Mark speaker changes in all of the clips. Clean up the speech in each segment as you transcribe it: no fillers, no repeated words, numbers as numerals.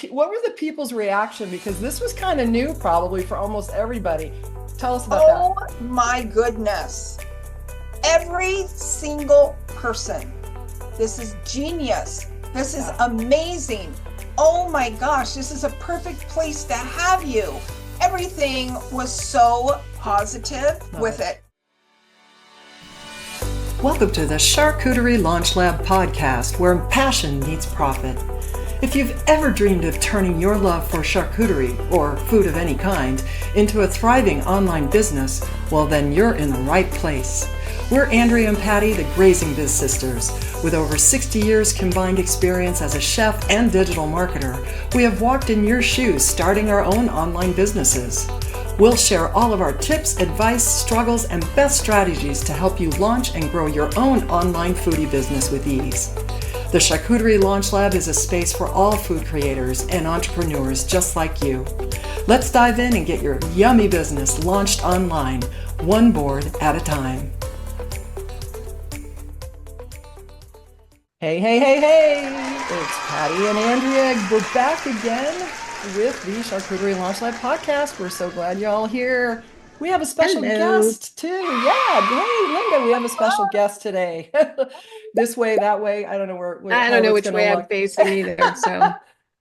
Speaker 1: what were the people's reaction? Because this was kind of new probably for almost everybody. Tell us about that.
Speaker 2: Oh my goodness. Every single person. This is genius. This is amazing. Oh my gosh, this is a perfect place to have you. Everything was so positive with it.
Speaker 1: Welcome to the Charcuterie Launch Lab Podcast, where passion meets profit. If you've ever dreamed of turning your love for charcuterie, or food of any kind, into a thriving online business, well then you're in the right place. We're Andrea and Patti, the GrazingBiz Sisters. With over 60 years combined experience as a chef and digital marketer, we have walked in your shoes starting our own online businesses. We'll share all of our tips, advice, struggles, and best strategies to help you launch and grow your own online foodie business with ease. The Charcuterie Launch Lab is a space for all food creators and entrepreneurs just like you. Let's dive in and get your yummy business launched online, one board at a time. Hey, hey, hey, hey! It's Patti and Andrea. We're back again with the Charcuterie Launch Lab Podcast. We're so glad you're all here. We have a special guest too. Yeah. Hey, Linda, we have a special guest today. This way, that way. I don't know where
Speaker 3: I don't know which way I'm facing either. So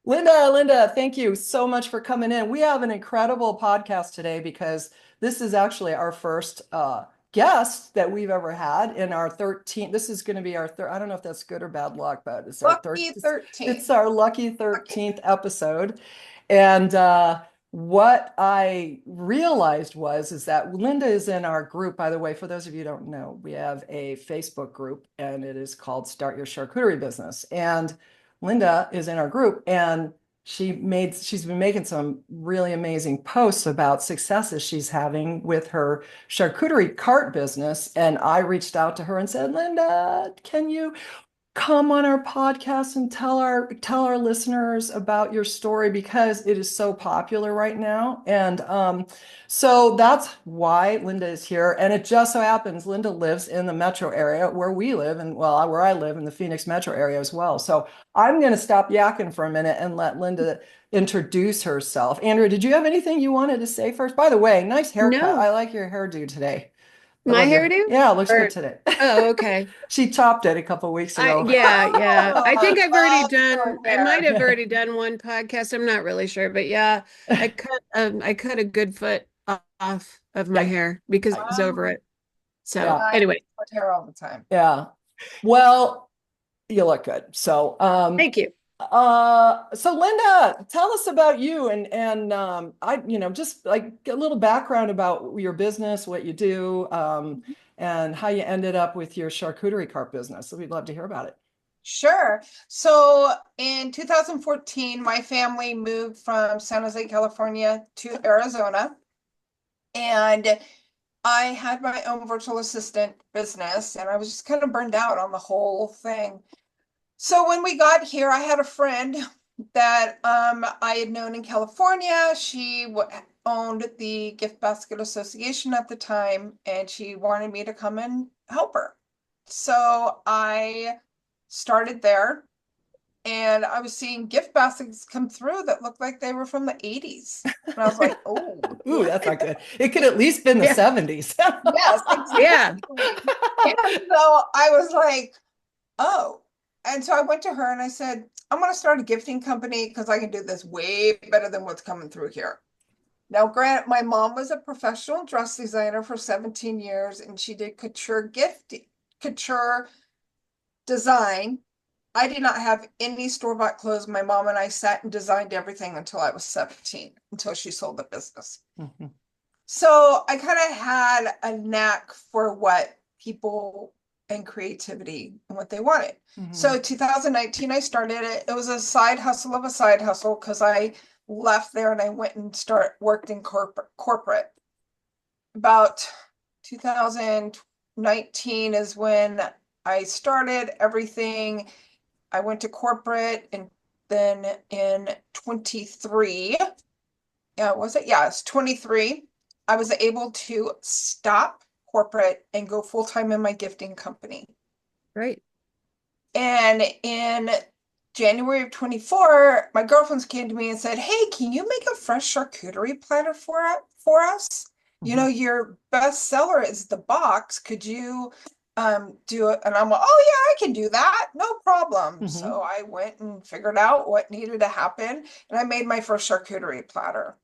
Speaker 1: Linda, thank you so much for coming in. We have an incredible podcast today because this is actually our first guest that we've ever had in our 13th. This is going to be our third. I don't know if that's good or bad luck, but it's our
Speaker 2: Lucky 13th.
Speaker 1: It's our lucky 13th episode. And what I realized is that Linda is in our group. By the way, for those of you who don't know, we have a Facebook group and it is called Start Your Charcuterie Business. And Linda is in our group and she's been making some really amazing posts about successes she's having with her charcuterie cart business. And I reached out to her and said, Linda, can you come on our podcast and tell our listeners about your story, because it is so popular right now. And so that's why Linda is here. And it just so happens Linda lives in the metro area where we live, and well, where I live in the Phoenix metro area as well. So I'm going to stop yakking for a minute and let Linda introduce herself. Andrea, did you have anything you wanted to say first? By the way, nice haircut.
Speaker 3: No.
Speaker 1: I like your hairdo today.
Speaker 3: My hairdo?
Speaker 1: Yeah, it looks good today.
Speaker 3: Oh, okay.
Speaker 1: She chopped it a couple of weeks ago.
Speaker 3: Yeah. I think I've already done.
Speaker 2: Oh,
Speaker 3: I might have already done one podcast. I'm not really sure, but yeah, I cut a good foot off of my hair because I was over it. So anyway,
Speaker 2: I cut hair all the time.
Speaker 1: Yeah. Well, you look good. So
Speaker 3: thank you.
Speaker 1: So Linda, tell us about you and I, just like a little background about your business, what you do, and how you ended up with your charcuterie cart business. So we'd love to hear about it.
Speaker 2: Sure. So in 2014, my family moved from San Jose, California to Arizona, and I had my own virtual assistant business, and I was just kind of burned out on the whole thing. So when we got here, I had a friend that I had known in California. She owned the Gift Basket Association at the time, and she wanted me to come and help her. So I started there, and I was seeing gift baskets come through that looked like they were from the 80s. And I was like, oh.
Speaker 1: Ooh, that's not good. It could at least been the 70s.
Speaker 2: Yes, exactly.
Speaker 3: Yeah.
Speaker 2: And so I was like, oh. And so I went to her and I said, I'm going to start a gifting company because I can do this way better than what's coming through here. Now, granted, my mom was a professional dress designer for 17 years, and she did couture design. I did not have any store-bought clothes. My mom and I sat and designed everything until I was 17, until she sold the business.
Speaker 1: Mm-hmm.
Speaker 2: So I kind of had a knack for what people and creativity and what they wanted. Mm-hmm. So 2019, I started it. It was a side hustle of a side hustle because I left there and I went and worked in corporate. About 2019 is when I started everything. I went to corporate, and then in 23, it's 23, I was able to stop corporate and go full-time in my gifting company.
Speaker 3: Right.
Speaker 2: And in January of 24, my girlfriends came to me and said, "Hey, can you make a fresh charcuterie platter for us? You know, your best seller is the box. Could you do it?" And I'm like, "Oh yeah, I can do that. No problem." So I went and figured out what needed to happen, and I made my first charcuterie platter.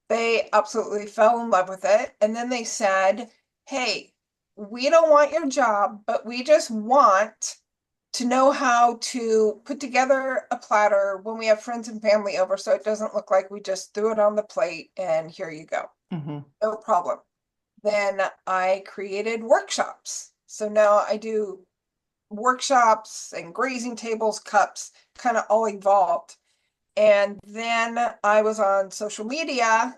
Speaker 2: They absolutely fell in love with it. And then they said, "Hey, we don't want your job, but we just want to know how to put together a platter when we have friends and family over, so it doesn't look like we just threw it on the plate and here you go." No problem. Then I created workshops. So now I do workshops and grazing tables, cups, kind of all evolved. And then I was on social media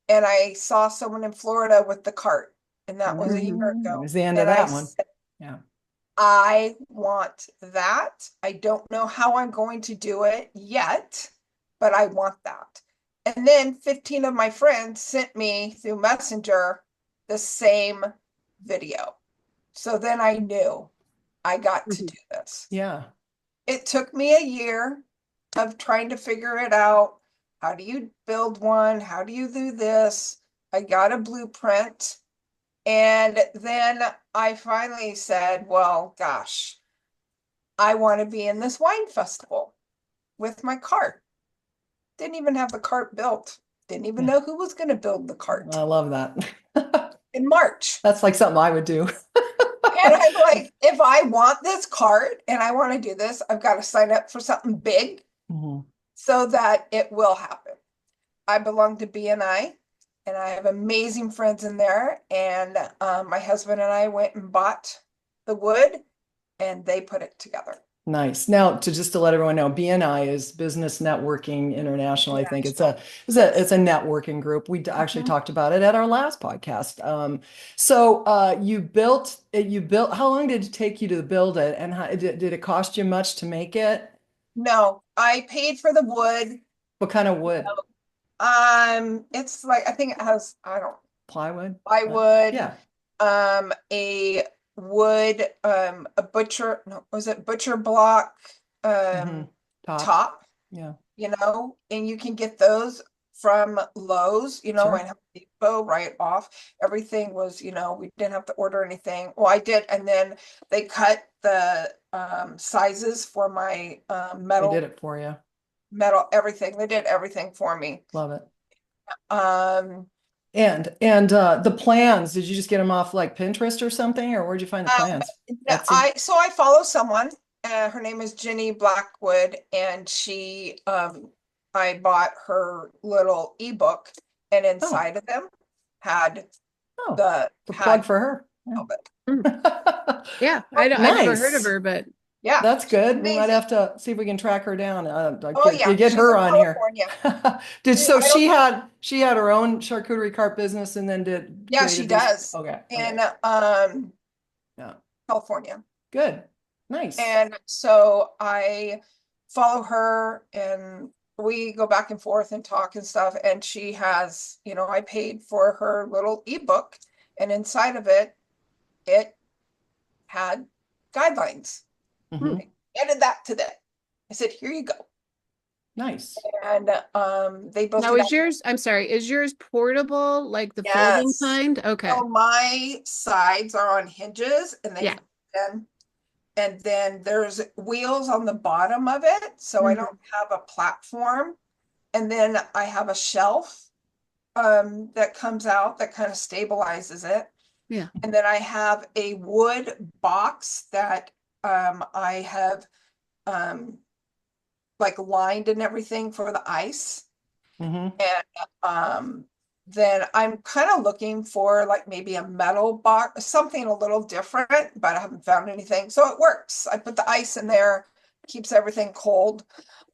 Speaker 2: and I saw someone in Florida with the cart. And that was a year
Speaker 1: It
Speaker 2: ago.
Speaker 1: was the end of
Speaker 2: And I
Speaker 1: that one.
Speaker 2: said,
Speaker 1: Yeah.
Speaker 2: I want that. I don't know how I'm going to do it yet, but I want that. And then 15 of my friends sent me through Messenger the same video. So then I knew I got to do this.
Speaker 1: Yeah.
Speaker 2: It took me a year of trying to figure it out. How do you build one? How do you do this? I got a blueprint. And then I finally said, well, gosh, I want to be in this wine festival with my cart. Didn't even have the cart built. Didn't even know who was going to build the cart
Speaker 1: I love that.
Speaker 2: in March.
Speaker 1: That's like something I would do.
Speaker 2: And I'm like, if I want this cart and I want to do this, I've got to sign up for something big so that it will happen. I belong to BNI and I have amazing friends in there. And my husband and I went and bought the wood and they put it together.
Speaker 1: Nice. Now, to let everyone know, BNI is Business Networking International. I think it's a networking group. We actually talked about it at our last podcast. So you built. How long did it take you to build it, and how, did it cost you much to make it?
Speaker 2: No, I paid for the wood.
Speaker 1: What kind of wood?
Speaker 2: It's like, I think it has,
Speaker 1: Plywood.
Speaker 2: Yeah. A wood, butcher block, top,
Speaker 1: Yeah.
Speaker 2: And you can get those from Lowe's, and Home Depot right off. Everything was, we didn't have to order anything. Well, I did. And then they cut the sizes for my metal.
Speaker 1: They did it for you.
Speaker 2: Metal, everything. They did everything for me.
Speaker 1: Love it. And the plans, did you just get them off like Pinterest or something, or where'd you find the plans?
Speaker 2: I follow someone, her name is Jenny Blackwood, and she I bought her little ebook, and inside of them had the
Speaker 1: plug for her.
Speaker 3: Yeah, I've never heard of her, but
Speaker 2: yeah,
Speaker 1: that's good. We might have to see if we can track her down. Get
Speaker 2: she's
Speaker 1: her
Speaker 2: in
Speaker 1: on
Speaker 2: California.
Speaker 1: Here. She had her own charcuterie cart business and then
Speaker 2: she does.
Speaker 1: Okay.
Speaker 2: In California.
Speaker 1: Good. Nice.
Speaker 2: And so I follow her and we go back and forth and talk and stuff. And she has, I paid for her little ebook, and inside of it had guidelines. I added that to that. I said, here you go.
Speaker 1: Nice.
Speaker 2: And they both.
Speaker 3: Now, is yours portable, like the folding kind? Okay.
Speaker 2: So my sides are on hinges and they and then there's wheels on the bottom of it. So I don't have a platform. And then I have a shelf that comes out that kind of stabilizes it.
Speaker 3: Yeah.
Speaker 2: And then I have a wood box that I have like lined and everything for the ice. And then I'm kind of looking for like maybe a metal box, something a little different, but I haven't found anything. So it works. I put the ice in there, keeps everything cold.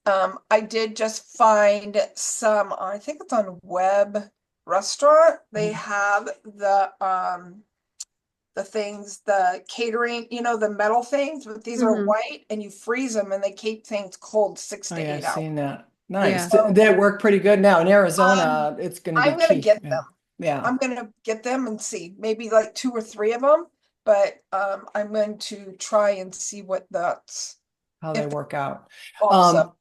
Speaker 2: I did just find some, I think it's on Web Restaurant. They have the things, the catering, the metal things, but these are white and you freeze them and they keep things cold 6 to 8 hours.
Speaker 1: I've seen that. Nice. Yeah. They work pretty good now in Arizona. It's going to be
Speaker 2: I'm going to get them.
Speaker 1: Yeah.
Speaker 2: I'm going to get them and see maybe like 2 or 3 of them, but I'm going to try and see what that's
Speaker 1: how
Speaker 2: if
Speaker 1: they work out.
Speaker 2: also.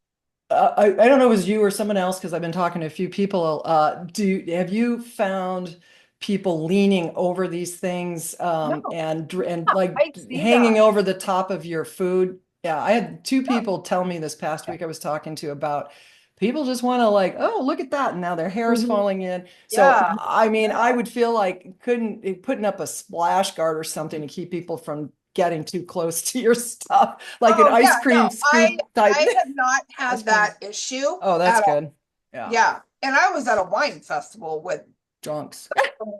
Speaker 1: I don't know if it was you or someone else, because I've been talking to a few people. Have you found people leaning over these things
Speaker 2: No,
Speaker 1: and like
Speaker 2: I see
Speaker 1: hanging
Speaker 2: that.
Speaker 1: over the top of your food? Yeah, I had two people tell me this past week I was talking to about people just want to like, oh, look at that. And now their hair is
Speaker 3: Mhm.
Speaker 1: falling in. So,
Speaker 2: Yeah.
Speaker 1: I mean, I
Speaker 2: Yeah.
Speaker 1: would feel like putting up a splash guard or something to keep people from getting too close to your stuff, like an
Speaker 2: Oh yeah,
Speaker 1: ice cream
Speaker 2: no,
Speaker 1: scoop type.
Speaker 2: I have not
Speaker 1: Ice
Speaker 2: had
Speaker 1: cream.
Speaker 2: that issue
Speaker 1: Oh, that's
Speaker 2: at all.
Speaker 1: good. Yeah.
Speaker 2: Yeah. And I was at a wine festival with,
Speaker 1: Drunks.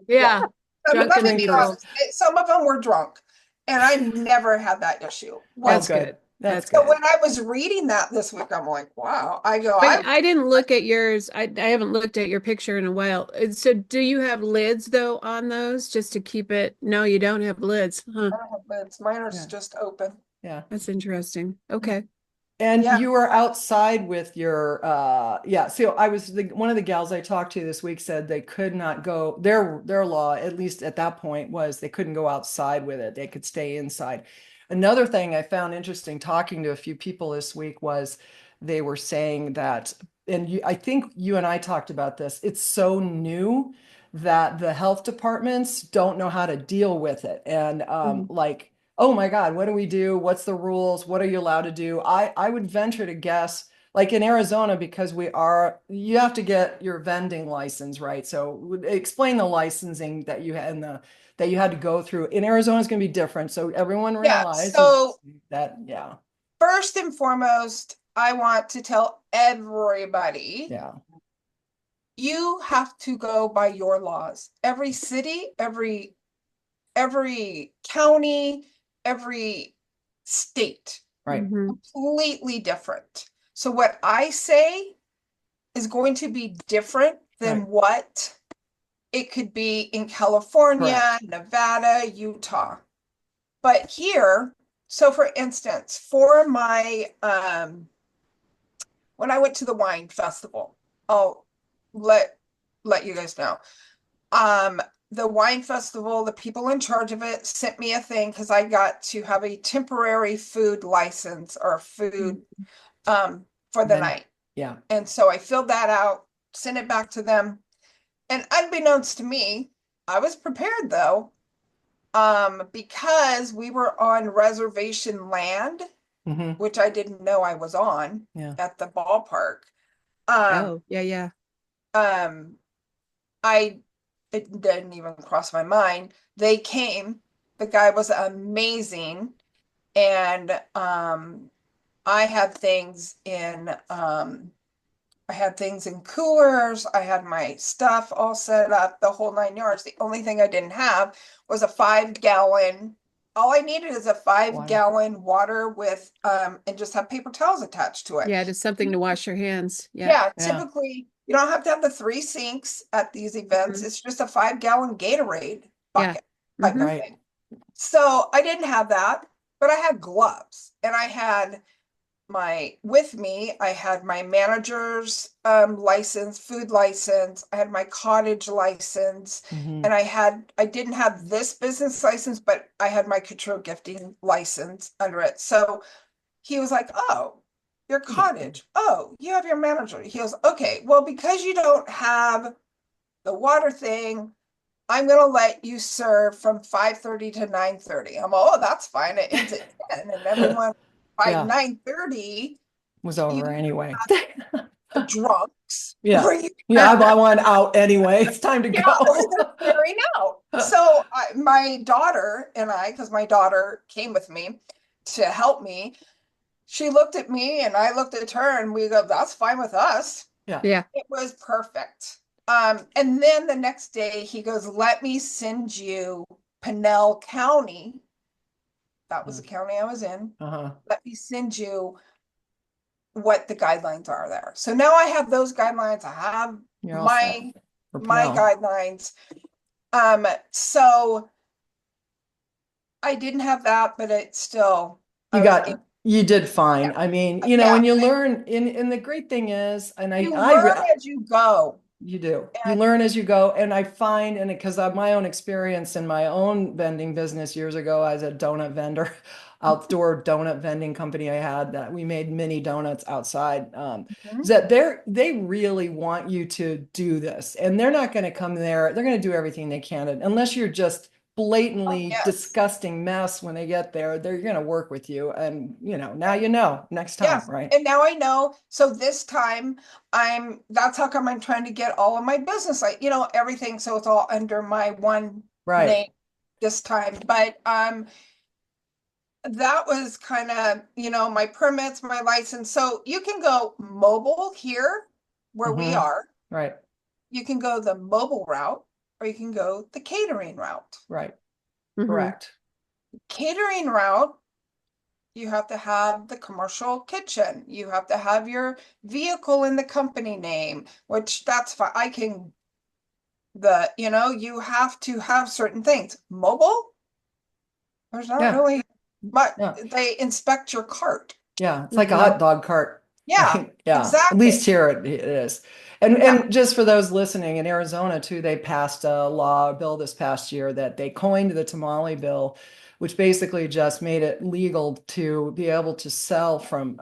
Speaker 3: Yeah.
Speaker 2: let
Speaker 3: Drunken
Speaker 2: me be
Speaker 1: Drinkers.
Speaker 2: honest, some of them were drunk and I never had that issue.
Speaker 1: Oh,
Speaker 3: That's
Speaker 1: good.
Speaker 3: good.
Speaker 1: That's
Speaker 2: So
Speaker 1: good.
Speaker 2: when I was reading that this week, I'm like, wow, I go,
Speaker 3: But I didn't look at yours. I haven't looked at your picture in a while. So do you have lids though on those just to keep it? No, you don't have lids. Huh.
Speaker 2: I don't have lids. Mine are
Speaker 1: Yeah.
Speaker 2: just open.
Speaker 1: Yeah.
Speaker 3: That's interesting. Okay.
Speaker 1: And
Speaker 2: Yeah.
Speaker 1: you were outside with your yeah. So I was one of the gals I talked to this week said they could not go, their law, at least at that point, was they couldn't go outside with it. They could stay inside. Another thing I found interesting talking to a few people this week was they were saying that, and I think you and I talked about this, it's so new that the health departments don't know how to deal with it. And
Speaker 3: Mhm.
Speaker 1: like, oh my God, what do we do? What's the rules? What are you allowed to do? I would venture to guess, like in Arizona, because you have to get your vending license, right? So explain the licensing that you had that you had to go through. In Arizona is going to be different. So everyone
Speaker 2: Yeah.
Speaker 1: realizes
Speaker 2: So
Speaker 1: that, yeah,
Speaker 2: first and foremost, I want to tell everybody,
Speaker 1: yeah,
Speaker 2: you have to go by your laws. Every city, every county, every state,
Speaker 1: right,
Speaker 3: Mhm.
Speaker 2: completely different. So what I say is going to be different than
Speaker 1: right,
Speaker 2: what it could be in California,
Speaker 1: correct.
Speaker 2: Nevada, Utah. But here, so for instance, for my when I went to the wine festival, I'll let you guys know. Um, the wine festival, the people in charge of it sent me a thing because I got to have a temporary food license or food for the
Speaker 1: Then,
Speaker 2: night.
Speaker 1: yeah,
Speaker 2: And so I filled that out, sent it back to them. And unbeknownst to me, I was prepared though, because we were on reservation land,
Speaker 1: hmm,
Speaker 2: which I didn't know I was on
Speaker 1: yeah,
Speaker 2: at the ballpark. Um,
Speaker 3: Oh, yeah, yeah.
Speaker 2: um, I it didn't even cross my mind. They came. The guy was amazing, and I had things in I had things in coolers. I had my stuff all set up, the whole 9 yards. The only thing I didn't have was a 5 gallon. All I needed is a five
Speaker 1: water,
Speaker 2: gallon water with and just have paper towels attached to it.
Speaker 3: Yeah, just something to wash your hands. Yeah.
Speaker 2: Yeah,
Speaker 1: yeah,
Speaker 2: typically you don't have to have the 3 sinks at these events.
Speaker 3: Mhm.
Speaker 2: It's just a 5 gallon Gatorade
Speaker 3: Yeah.
Speaker 2: bucket type of
Speaker 3: Mhm.
Speaker 1: right,
Speaker 2: thing. So I didn't have that, but I had gloves and I had with me, I had my manager's license, food license, I had my cottage license,
Speaker 1: hmm,
Speaker 2: and I didn't have this business license, but I had my couture gifting license under it. So he was like, oh, your cottage. Oh, you have your manager. He goes, okay, well, because you don't have the water thing, I'm gonna let you serve from 5:30 to 9:30. I'm like, oh, that's fine. It ends at 10. And everyone by
Speaker 1: yeah,
Speaker 2: 9:30,
Speaker 1: was
Speaker 2: you
Speaker 1: over anyway.
Speaker 2: the drunks
Speaker 1: Yeah,
Speaker 2: or you
Speaker 1: yeah, I want out anyway. It's time to
Speaker 2: yeah, or
Speaker 1: go.
Speaker 2: they're clearing out. So my daughter and I, because my daughter came with me to help me, she looked at me and I looked at her and we go, that's fine with us.
Speaker 1: Yeah,
Speaker 3: Yeah.
Speaker 2: It was perfect. And then the next day he goes, let me send you Pinell County. That was the county I was in.
Speaker 1: uh-huh.
Speaker 2: Let me send you what the guidelines are there. So now I have those guidelines. I have
Speaker 1: You're all set
Speaker 2: my
Speaker 1: for
Speaker 2: my
Speaker 1: Pinell.
Speaker 2: guidelines. So I didn't have that, but it's still
Speaker 1: You did
Speaker 2: yeah,
Speaker 1: fine. I mean,
Speaker 2: yeah.
Speaker 1: and you learn and the great thing is, and
Speaker 2: You learn as you go.
Speaker 1: you do, you
Speaker 2: And
Speaker 1: learn as you go. And I find, and because of my own experience in my own vending business years ago as a donut vendor, outdoor donut vending company I had that we made mini donuts outside.
Speaker 2: Mhm.
Speaker 1: Is that they really want you to do this, and they're not going to come there. They're going to do everything they can, unless you're just blatantly
Speaker 2: yes.
Speaker 1: disgusting mess when they get there. They're going to work with you, and now next time,
Speaker 2: Yes,
Speaker 1: right?
Speaker 2: and now I know. So this time that's how come I'm trying to get all of my business, like, everything. So it's all under my one
Speaker 1: Right.
Speaker 2: name this time. But that was kind of, my permits, my license. So you can go mobile here where we
Speaker 1: Mhm.
Speaker 2: are.
Speaker 1: Right.
Speaker 2: You can go the mobile route, or you can go the catering route.
Speaker 1: Right.
Speaker 3: Mhm.
Speaker 1: Correct.
Speaker 2: Catering route, you have to have the commercial kitchen. You have to have your vehicle in the company name, which that's fine. You have to have certain things. Mobile, there's not
Speaker 1: Yeah.
Speaker 2: really, but
Speaker 1: Yeah.
Speaker 2: they inspect your cart.
Speaker 1: Yeah. It's like a
Speaker 3: Mhm.
Speaker 1: hot dog cart.
Speaker 2: Yeah,
Speaker 1: Yeah.
Speaker 2: exactly.
Speaker 1: At least here it is. And
Speaker 2: Yeah.
Speaker 1: just for those listening, in Arizona too, they passed a bill this past year that they coined the tamale bill, which basically just made it legal to be able to sell from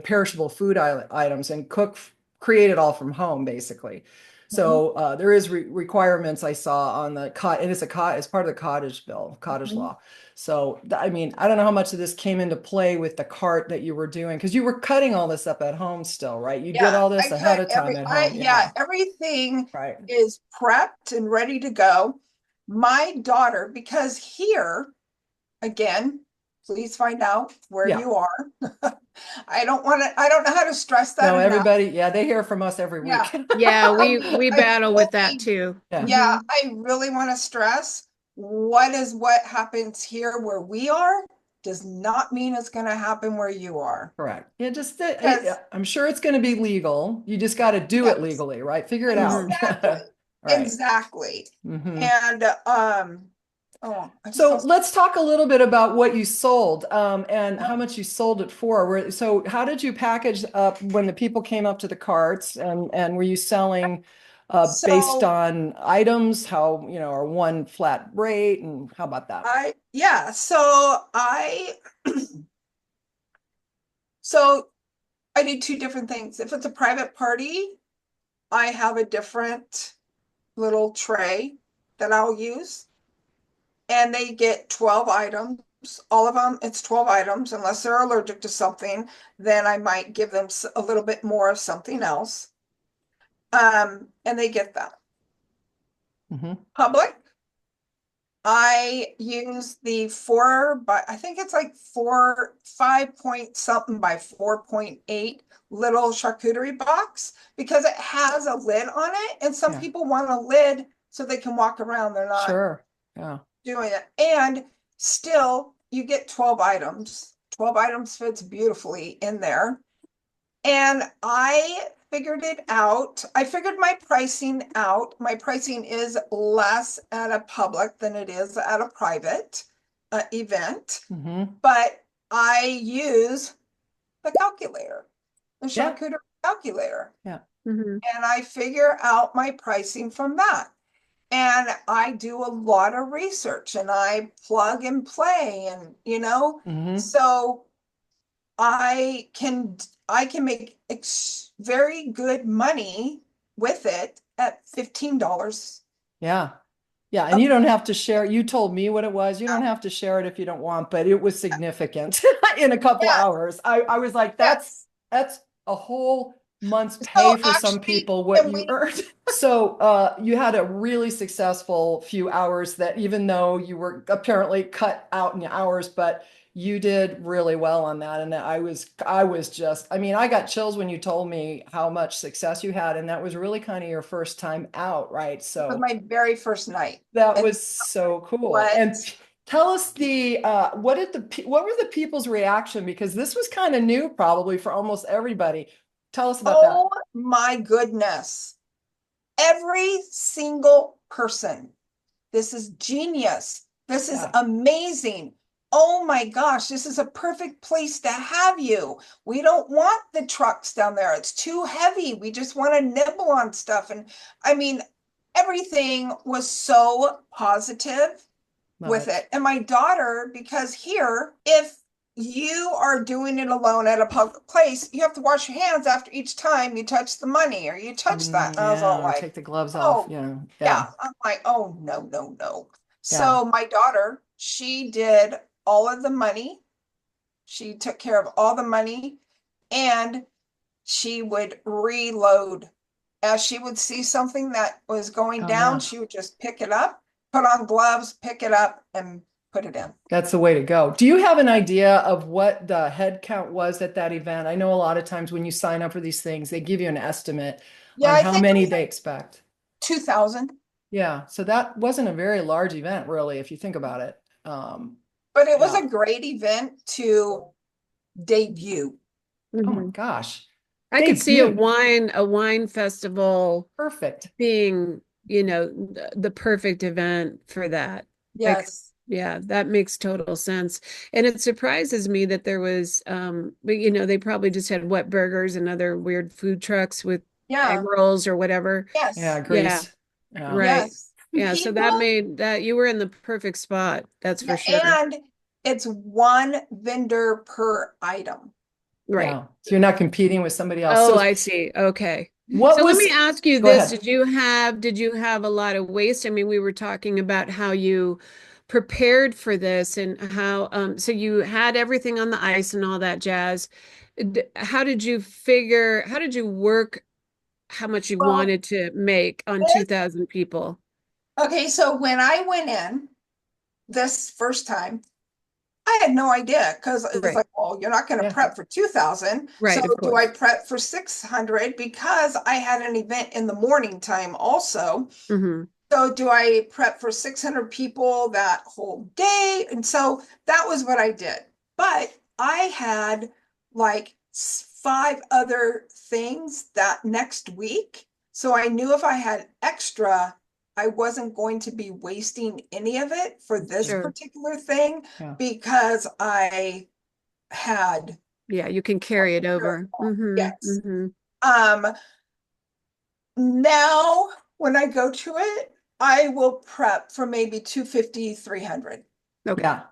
Speaker 1: perishable food items and create it all from home, basically. So there is requirements I saw on and it's part of the cottage
Speaker 2: Mhm.
Speaker 1: law. So, I mean, I don't know how much of this came into play with the cart that you were doing, because you were cutting all this up at home still, right? You did all this ahead of time at home.
Speaker 2: Everything
Speaker 1: Right.
Speaker 2: is prepped and ready to go. My daughter, because here, again, please find out where
Speaker 1: Yeah.
Speaker 2: you are. I don't know how to stress that
Speaker 1: No,
Speaker 2: enough.
Speaker 1: everybody, they hear from us every
Speaker 2: Yeah.
Speaker 1: week.
Speaker 3: Yeah, we
Speaker 2: I
Speaker 3: battle with that
Speaker 2: really-
Speaker 3: too.
Speaker 1: Yeah.
Speaker 2: Yeah,
Speaker 3: Mhm.
Speaker 2: I really want to stress what happens here where we are does not mean it's going to happen where you are.
Speaker 1: Correct. Yeah,
Speaker 2: Because
Speaker 1: I'm sure it's going to be legal. You just got to do it
Speaker 2: yes,
Speaker 1: legally, right? Figure it out.
Speaker 2: exactly.
Speaker 1: Right.
Speaker 2: Exactly.
Speaker 1: Mhm.
Speaker 2: And
Speaker 1: So let's talk a little bit about what you sold, and how much you sold it for. So how did you package up when the people came up to the carts, and were you selling based
Speaker 2: so
Speaker 1: on items, how, or one flat rate, and how about that?
Speaker 2: so I do two different things. If it's a private party, I have a different little tray that I'll use, and they get 12 items. All of them, it's 12 items. Unless they're allergic to something, then I might give them a little bit more of something else. And they get that.
Speaker 1: Mhm.
Speaker 2: Public, I use the I think it's like 5 point something by 4.8 little charcuterie box, because it has a lid on it, and some
Speaker 1: Yeah.
Speaker 2: people want a lid so they can walk around. They're not
Speaker 1: Sure. Yeah.
Speaker 2: doing it. And still, you get 12 items. 12 items fits beautifully in there. And I figured it out. I figured my pricing out. My pricing is less at a public than it is at a private event,
Speaker 1: Mhm.
Speaker 2: but I use the calculator, the
Speaker 1: Yeah.
Speaker 2: charcuterie calculator,
Speaker 1: Yeah.
Speaker 3: Mhm.
Speaker 2: and I figure out my pricing from that. And I do a lot of research, and I plug and play, and
Speaker 1: Mhm.
Speaker 2: so I can make very good money with it at $15.
Speaker 1: Yeah. Yeah, and you don't have to share. You told me what it was. You don't have to share it if you don't want, but it was significant in a couple
Speaker 2: Yeah.
Speaker 1: hours. I was like,
Speaker 2: Yes.
Speaker 1: that's a whole month's
Speaker 2: So
Speaker 1: pay for some
Speaker 2: actually,
Speaker 1: people what
Speaker 2: and
Speaker 1: you
Speaker 2: we
Speaker 1: earned. So you had a really successful few hours, that even though you were apparently cut out in hours, but you did really well on that. And I was just, I mean, I got chills when you told me how much success you had, and that was really kind of your first time out, right?
Speaker 2: was
Speaker 1: So
Speaker 2: my very first night.
Speaker 1: that
Speaker 2: And
Speaker 1: was so cool.
Speaker 2: what
Speaker 1: And tell us what were the people's reaction? Because this was kind of new probably for almost everybody. Tell us about that.
Speaker 2: Oh my goodness. Every single person. This is genius. This is
Speaker 1: Yeah.
Speaker 2: amazing. Oh my gosh, this is a perfect place to have you. We don't want the trucks down there. It's too heavy. We just want to nibble on stuff. And I mean, everything was so positive
Speaker 1: Love
Speaker 2: with it. And my daughter, because here, if you are doing it alone at a public place. You have to wash your hands after each time you touch the money or you touch that. And I was all
Speaker 1: Yeah, or
Speaker 2: like,
Speaker 1: take the gloves off.
Speaker 2: oh,
Speaker 1: Yeah,
Speaker 2: yeah.
Speaker 1: yeah,
Speaker 2: I'm like, oh, no, no, no.
Speaker 1: yeah.
Speaker 2: So my daughter, she did all of the money. She took care of all the money and she would reload. As she would see something that was going
Speaker 1: Oh,
Speaker 2: down,
Speaker 1: yeah.
Speaker 2: she would just pick it up, put on gloves, pick it up, and put it in.
Speaker 1: That's the way to go. Do you have an idea of what the head count was at that event? I know a lot of times when you sign up for these things, they give you an estimate
Speaker 2: Yeah,
Speaker 1: on
Speaker 2: I
Speaker 1: how
Speaker 2: think it
Speaker 1: many
Speaker 2: was
Speaker 1: they
Speaker 2: like
Speaker 1: expect.
Speaker 2: 2,000,
Speaker 1: Yeah, so that wasn't a very large event, really, if you think about it.
Speaker 2: but it was
Speaker 1: Yeah.
Speaker 2: a great event to debut.
Speaker 1: Oh my
Speaker 3: Mhm.
Speaker 1: gosh.
Speaker 3: I could see
Speaker 1: Debut.
Speaker 3: a wine festival
Speaker 1: Perfect.
Speaker 3: being, the perfect event for that. Like,
Speaker 2: Yes.
Speaker 3: yeah, that makes total sense. And it surprises me that there was, but they probably just had wet burgers and other weird food trucks with egg
Speaker 2: Yeah.
Speaker 3: rolls or whatever.
Speaker 1: Yeah,
Speaker 2: Yes.
Speaker 3: Yeah,
Speaker 1: Greece. Yeah.
Speaker 3: right.
Speaker 2: Yes.
Speaker 3: Yeah, so that
Speaker 2: People,
Speaker 3: made that you were in the perfect spot. That's for
Speaker 2: yeah,
Speaker 3: sure.
Speaker 2: and it's one vendor per item.
Speaker 3: Right.
Speaker 1: Yeah. So you're not competing with somebody else.
Speaker 3: Oh,
Speaker 1: So
Speaker 3: I see. Okay.
Speaker 1: what
Speaker 3: So let
Speaker 1: was,
Speaker 3: me ask you
Speaker 1: go
Speaker 3: this.
Speaker 1: ahead.
Speaker 3: Did you have a lot of waste? I mean, we were talking about how you prepared for this and how so you had everything on the ice and all that jazz. How did you work how much you
Speaker 2: Well,
Speaker 3: wanted to make on
Speaker 2: this,
Speaker 3: 2,000 people?
Speaker 2: okay, so when I went in this first time, I had no idea because it's
Speaker 3: Right.
Speaker 2: like, well, you're not going to
Speaker 1: Yeah.
Speaker 2: prep for 2,000. So
Speaker 3: Right, of
Speaker 2: do I
Speaker 3: course.
Speaker 2: prep for 600 because I had an event in the morning time also.
Speaker 3: Hmm.
Speaker 2: So do I prep for 600 people that whole day? And so that was what I did. But I had like five other things that next week. So I knew if I had extra, I wasn't going to be wasting any of it for this
Speaker 3: Sure.
Speaker 2: particular thing
Speaker 1: Yeah.
Speaker 2: because I had
Speaker 3: Yeah, you can carry it over. Hmm.
Speaker 2: yes.
Speaker 3: Hmm.
Speaker 2: Um, now when I go to it, I will prep for maybe 250, 300.
Speaker 3: Okay.
Speaker 1: Yeah.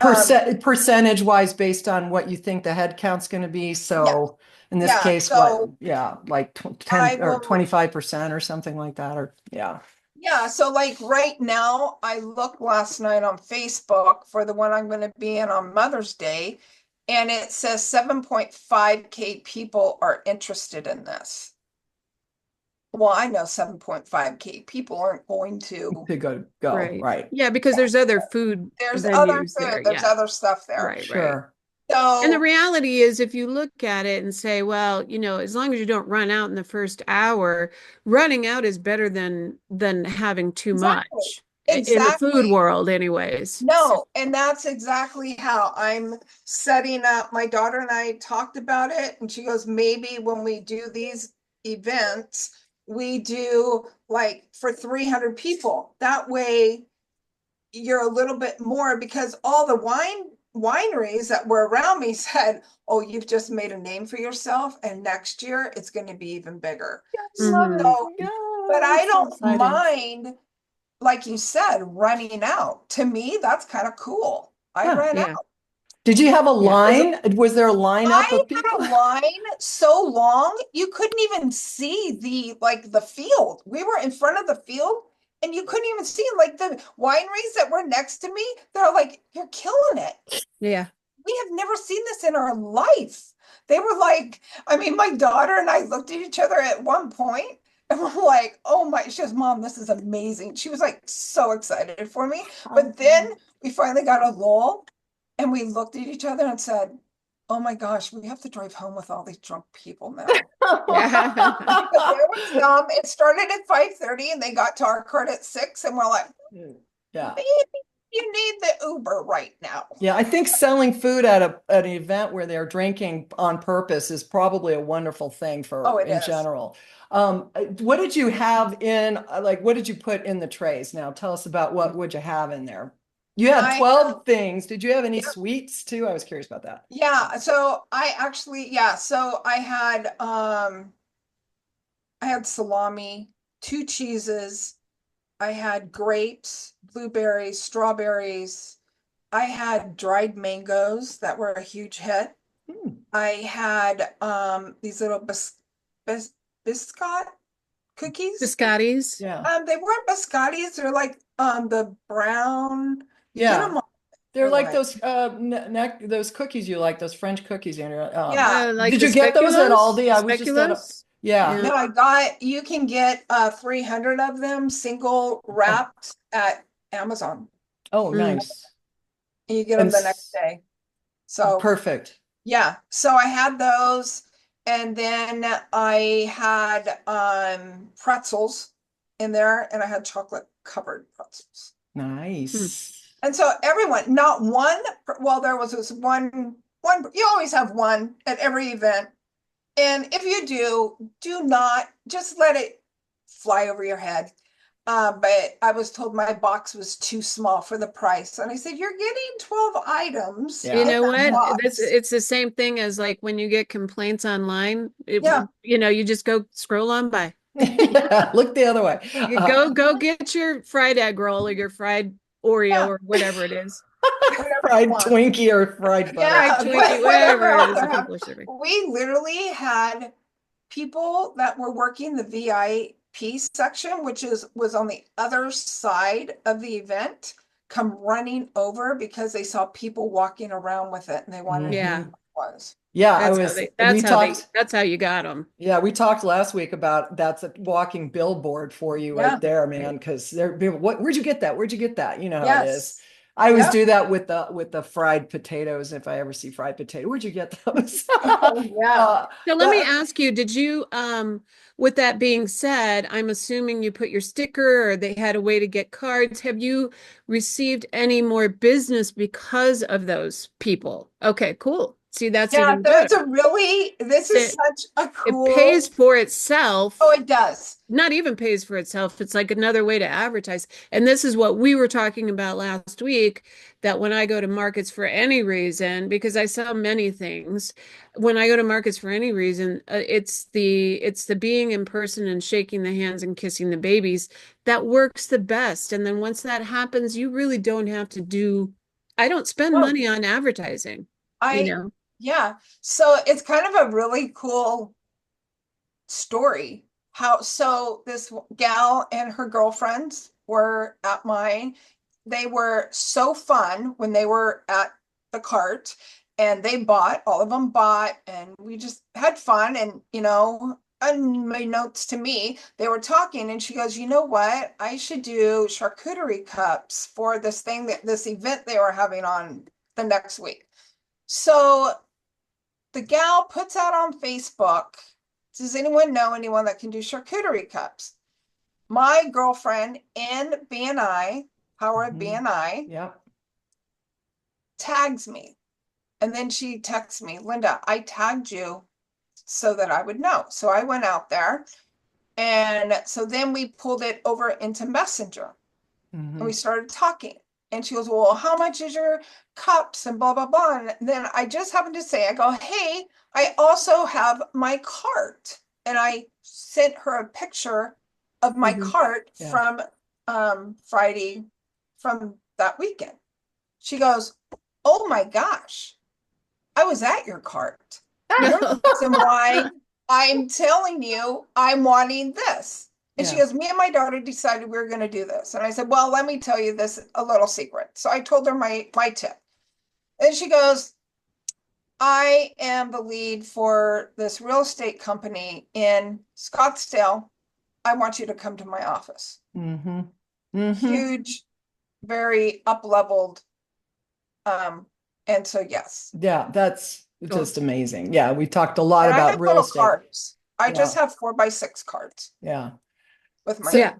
Speaker 2: Um,
Speaker 1: Percentage wise based on what you think the head count's going to be.
Speaker 2: yeah,
Speaker 1: So in this
Speaker 2: yeah.
Speaker 1: case, what,
Speaker 2: So
Speaker 1: yeah, like 10
Speaker 2: I
Speaker 1: or
Speaker 2: will,
Speaker 1: 25% or something like that, or yeah.
Speaker 2: yeah. So like right now, I looked last night on Facebook for the one I'm going to be in on Mother's Day, and it says 7.5K people are interested in this. Well, I know 7.5K people aren't going to.
Speaker 1: To go,
Speaker 3: Right.
Speaker 1: right.
Speaker 3: Yeah, because there's other food
Speaker 2: There's other
Speaker 3: venues there.
Speaker 2: food, there's
Speaker 3: Yeah.
Speaker 2: other stuff there.
Speaker 3: Right, right.
Speaker 1: Sure.
Speaker 3: And the
Speaker 2: So
Speaker 3: reality is, if you look at it and say, well, as long as you don't run out in the first hour, running out is better than having too
Speaker 2: exactly,
Speaker 3: much in the food
Speaker 2: exactly.
Speaker 3: world, anyways. So,
Speaker 2: No, and that's exactly how I'm setting up. My daughter and I talked about it, and she goes, maybe when we do these events, we do like for 300 people. That way you're a little bit more because all the wineries that were around me said, "Oh, you've just made a name for yourself, and next year it's going to be even bigger."
Speaker 1: I love
Speaker 3: mhm.
Speaker 1: it.
Speaker 2: So, but
Speaker 1: Yeah,
Speaker 2: I
Speaker 1: it's so
Speaker 2: don't
Speaker 1: exciting.
Speaker 2: mind, like you said, running out. To me, that's kind of cool. I
Speaker 1: Yeah.
Speaker 2: ran
Speaker 3: Yeah,
Speaker 2: out.
Speaker 1: Did you have a
Speaker 3: yeah.
Speaker 1: line? Was there a lineup
Speaker 2: I
Speaker 1: of
Speaker 2: had
Speaker 1: people?
Speaker 2: a line so long you couldn't even see the field. We were in front of the field and you couldn't even see like the wineries that were next to me. They're like, "You're killing it.
Speaker 3: Yeah.
Speaker 2: We have never seen this in our life." They were like, I mean, my daughter and I looked at each other at one point and we're like, "Oh my," she goes, "Mom, this is amazing." She was like so excited for me. But then we finally got a lull and we looked at each other and said, "Oh my gosh, we have to drive home with all these drunk people now."
Speaker 3: Yeah.
Speaker 2: Because there was some, it started at 5:30 and they got to our cart at 6 and we're like,
Speaker 1: Yeah.
Speaker 2: maybe you need the Uber right now.
Speaker 1: Yeah, I think selling food at an event where they're drinking on purpose is probably a wonderful thing
Speaker 2: Oh,
Speaker 1: for
Speaker 2: it
Speaker 1: in
Speaker 2: is.
Speaker 1: general. What did you have in like what did you put in the trays? Now tell us about what would you have in there. You had
Speaker 2: I
Speaker 1: 12 things. Did you have any
Speaker 2: yeah,
Speaker 1: sweets too? I was curious about that.
Speaker 2: yeah. So I actually, yeah, so I had salami, two cheeses, I had grapes, blueberries, strawberries, I had dried mangoes that were a huge hit.
Speaker 1: Hmm.
Speaker 2: I had these little biscuit cookies.
Speaker 3: Biscottis.
Speaker 1: Yeah.
Speaker 2: They weren't biscottis, they're like the brown. You
Speaker 1: Yeah.
Speaker 2: get them
Speaker 1: They're
Speaker 2: They're
Speaker 1: like
Speaker 2: like-
Speaker 1: those those cookies you like, those French cookies, Andrea.
Speaker 2: Yeah.
Speaker 3: Like
Speaker 1: Did
Speaker 3: the
Speaker 1: you get those at
Speaker 3: speculoos?
Speaker 1: Aldi? I was just at
Speaker 3: Speculoos?
Speaker 1: yeah.
Speaker 2: No, you can get 300 of them single wrapped at Amazon.
Speaker 1: Oh,
Speaker 3: Mm.
Speaker 1: nice.
Speaker 2: And you get them
Speaker 1: And
Speaker 2: the next day. So
Speaker 1: perfect.
Speaker 2: yeah, so I had those, and then I had pretzels in there, and I had chocolate covered pretzels.
Speaker 1: Nice.
Speaker 2: And so everyone, not one, well, there was this one, you always have one at every event. And if you do not just let it fly over your head. But I was told my box was too small for the price. And I said, you're getting 12 items.
Speaker 1: Yeah.
Speaker 3: You know
Speaker 2: in that
Speaker 3: what?
Speaker 2: box."
Speaker 3: It's the same thing as like when you get complaints online.
Speaker 2: Yeah.
Speaker 3: You just go scroll on by.
Speaker 1: Yeah, look the other way.
Speaker 3: You go get your fried egg roll or your fried Oreo
Speaker 2: Yeah.
Speaker 3: or whatever it is.
Speaker 2: Whatever
Speaker 1: Fried
Speaker 2: you want.
Speaker 1: Twinkie or fried butter.
Speaker 2: Yeah,
Speaker 3: Fried Twinkie, whatever it is that
Speaker 2: whatever.
Speaker 3: people are serving.
Speaker 2: We literally had people that were working the VIP section, which was on the other side of the event, come running over because they saw people walking around with it and they wanted to
Speaker 3: Yeah.
Speaker 2: know what it was.
Speaker 1: Yeah,
Speaker 3: That's how you got them.
Speaker 1: Yeah, we talked last week about that's a walking billboard for you
Speaker 2: Yeah.
Speaker 1: right there, man. Because there, where'd you get that? Where'd you get that? You know how it
Speaker 2: Yes.
Speaker 1: is. I always
Speaker 2: Yep.
Speaker 1: do that with the fried potatoes. If I ever see fried potato, where'd you get those?
Speaker 2: Oh, yeah.
Speaker 3: So let me ask you, did you, with that being said, I'm assuming you put your sticker or they had a way to get cards. Have you received any more business because of those people? Okay, cool. See, that's
Speaker 2: Yeah,
Speaker 3: even
Speaker 2: so it's
Speaker 3: better.
Speaker 2: this is
Speaker 3: It-
Speaker 2: such a cool.
Speaker 3: It pays for itself.
Speaker 2: Oh, it does.
Speaker 3: Not even pays for itself. It's like another way to advertise. And this is what we were talking about last week, that when I go to markets for any reason, because I sell many things, when I go to markets for any reason, it's the being in person and shaking the hands and kissing the babies that works the best. And then once that happens, you really don't have to do, I don't spend
Speaker 2: Oh.
Speaker 3: money on advertising, you know?
Speaker 2: Yeah. So it's kind of a really cool story. So this gal and her girlfriends were at mine. They were so fun when they were at the cart, and all of them bought, and we just had fun. And, unbeknownst to me, they were talking, and she goes, you know what? I should do charcuterie cups for this event they were having on the next week. So the gal puts out on Facebook, does anyone know anyone that can do charcuterie cups? My girlfriend in BNI, Howard BNI,
Speaker 1: Yep.
Speaker 2: tags me. And then she texts me, Linda, I tagged you so that I would know. So I went out there. And so then we pulled it over into Messenger and we started talking. And she goes, well, how much is your cups and blah, blah, blah. And then I just happened to say, I go, hey, I also have my cart. And I sent her a picture of my cart from Friday from that weekend. She goes, oh my gosh, I was at your cart. You're the reason why I'm telling you I'm wanting this. And she goes, me and my daughter decided we were going to do this. And I said, well, let me tell you a little secret. So I told her my tip. And she goes, I am the lead for this real estate company in Scottsdale. I want you to come to my office. Huge, very up-leveled. And so, yes.
Speaker 1: Yeah, that's just amazing. Yeah, we talked a lot
Speaker 2: And I
Speaker 1: about
Speaker 2: have
Speaker 1: real
Speaker 2: little
Speaker 1: estate.
Speaker 2: cards. I just have 4x6 cards
Speaker 1: Yeah.
Speaker 2: with my.
Speaker 3: Yeah.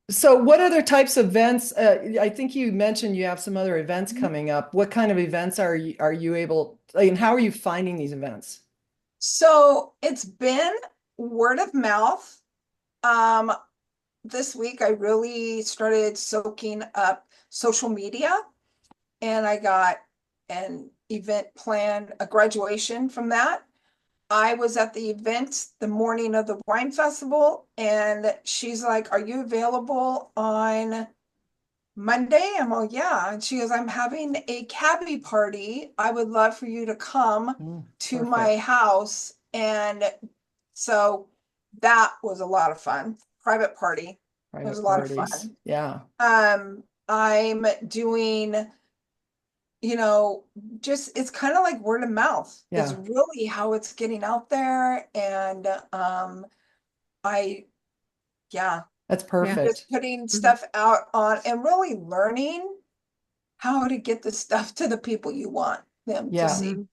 Speaker 1: So what other types of events? I think you mentioned you have some other events coming up. What kind of events are you able, and how are you finding these events?
Speaker 2: So it's been word of mouth. This week I really started soaking up social media, and I got an event planned, a graduation from that. I was at the event the morning of the wine festival, and she's like, are you available on Monday? I'm all, yeah. And she goes, I'm having a cabbie party. I would love for you to come to my
Speaker 1: Perfect.
Speaker 2: house. And so that was a lot of fun. Private party. It was
Speaker 1: Private
Speaker 2: a lot of
Speaker 1: parties.
Speaker 2: fun.
Speaker 1: Yeah.
Speaker 2: I'm doing, you know, just it's kind of like word of mouth is
Speaker 1: Yeah.
Speaker 2: really how it's getting out there. And I, yeah,
Speaker 1: That's
Speaker 3: Yeah.
Speaker 1: perfect.
Speaker 2: just putting
Speaker 3: Mhm.
Speaker 2: stuff out on and really learning how to get the stuff to the people you want them to
Speaker 1: Yeah.
Speaker 2: see.
Speaker 3: Mhm.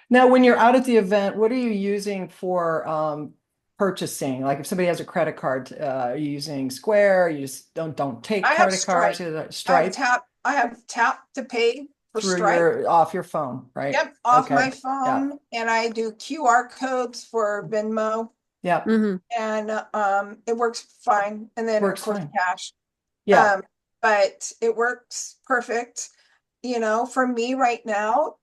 Speaker 1: Now, when you're out at the event, what are you using for purchasing? Like if somebody has a credit card, are you using Square? You just don't take
Speaker 2: I have
Speaker 1: credit cards,
Speaker 2: Stripe.
Speaker 1: Stripe
Speaker 2: I have tap to pay for
Speaker 1: through
Speaker 2: Stripe.
Speaker 1: your off your phone, right?
Speaker 2: Yep, off my
Speaker 1: Okay. Yeah.
Speaker 2: phone, and I do QR codes for Venmo,
Speaker 1: Yeah.
Speaker 3: Mhm.
Speaker 2: and it works fine. And then of
Speaker 1: Works
Speaker 2: course
Speaker 1: fine.
Speaker 2: cash.
Speaker 1: Yeah.
Speaker 2: But it works perfect. You know, for me right now,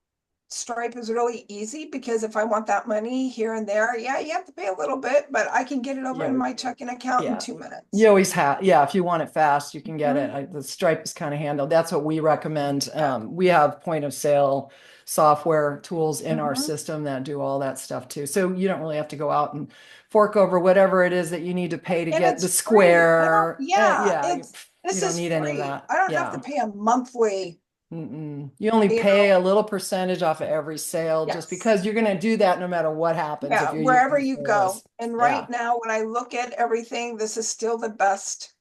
Speaker 2: Stripe is really easy because if I want that money here and there, yeah, you have to pay a little bit, but I can get it over
Speaker 1: Yeah.
Speaker 2: in my checking account in
Speaker 1: Yeah.
Speaker 2: 2 minutes.
Speaker 1: You always have, yeah, if you want it fast, you can get
Speaker 2: Mhm.
Speaker 1: it. The Stripe is kind of handled. That's what we recommend.
Speaker 2: Yeah.
Speaker 1: We have point of sale software tools in our
Speaker 2: Mhm.
Speaker 1: system that do all that stuff too. So you don't really have to go out and fork over whatever it is that you need to pay to
Speaker 2: And
Speaker 1: get
Speaker 2: it's
Speaker 1: the
Speaker 2: free. I don't,
Speaker 1: Square.
Speaker 2: yeah,
Speaker 1: Yeah, you
Speaker 2: this
Speaker 1: don't
Speaker 2: is
Speaker 1: need any of
Speaker 2: free.
Speaker 1: that.
Speaker 2: I don't have to
Speaker 1: Yeah.
Speaker 2: pay a monthly,
Speaker 1: You only
Speaker 2: you
Speaker 1: pay
Speaker 2: know,
Speaker 1: a little percentage off of every sale just
Speaker 2: yes.
Speaker 1: because you're going to do that no matter what happens if
Speaker 2: Yeah,
Speaker 1: you're
Speaker 2: wherever
Speaker 1: using
Speaker 2: you go.
Speaker 1: service.
Speaker 2: And
Speaker 1: Yeah.
Speaker 2: right now, when I look at everything, this is still the best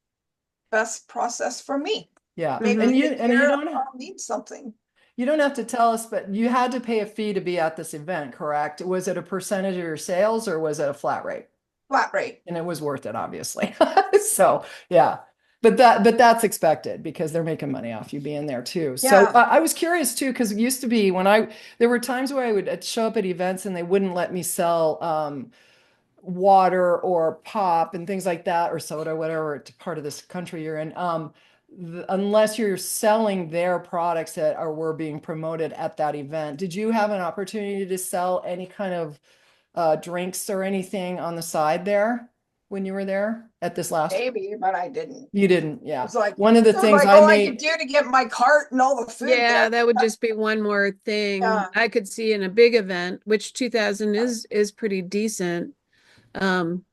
Speaker 2: process for me.
Speaker 1: Yeah.
Speaker 2: Maybe
Speaker 3: Mhm.
Speaker 2: in
Speaker 1: And
Speaker 2: a
Speaker 1: you
Speaker 2: year
Speaker 1: don't
Speaker 2: I'll need something.
Speaker 1: You don't have to tell us, but you had to pay a fee to be at this event, correct? Was it a percentage of your sales or was it a flat rate?
Speaker 2: Flat rate.
Speaker 1: And it was worth it, obviously. So yeah. But that's expected because they're making money off you being there too. So
Speaker 2: Yeah.
Speaker 1: I was curious too, because it used to be there were times where I would show up at events and they wouldn't let me sell water or pop and things like that, or soda, whatever part of this country you're in, unless you're selling their products that were being promoted at that event. Did you have an opportunity to sell any kind of drinks or anything on the side there when you were there at this last?
Speaker 2: Maybe, but I didn't.
Speaker 1: You didn't,
Speaker 2: It
Speaker 1: yeah.
Speaker 2: was like,
Speaker 1: One of the
Speaker 2: it was
Speaker 1: things
Speaker 2: like
Speaker 1: I
Speaker 2: all I could
Speaker 1: made,
Speaker 2: do to get my cart and all the food
Speaker 3: Yeah,
Speaker 2: there.
Speaker 3: that would just be one more thing
Speaker 2: Yeah.
Speaker 3: I could see in a big event, which 2000 is pretty decent.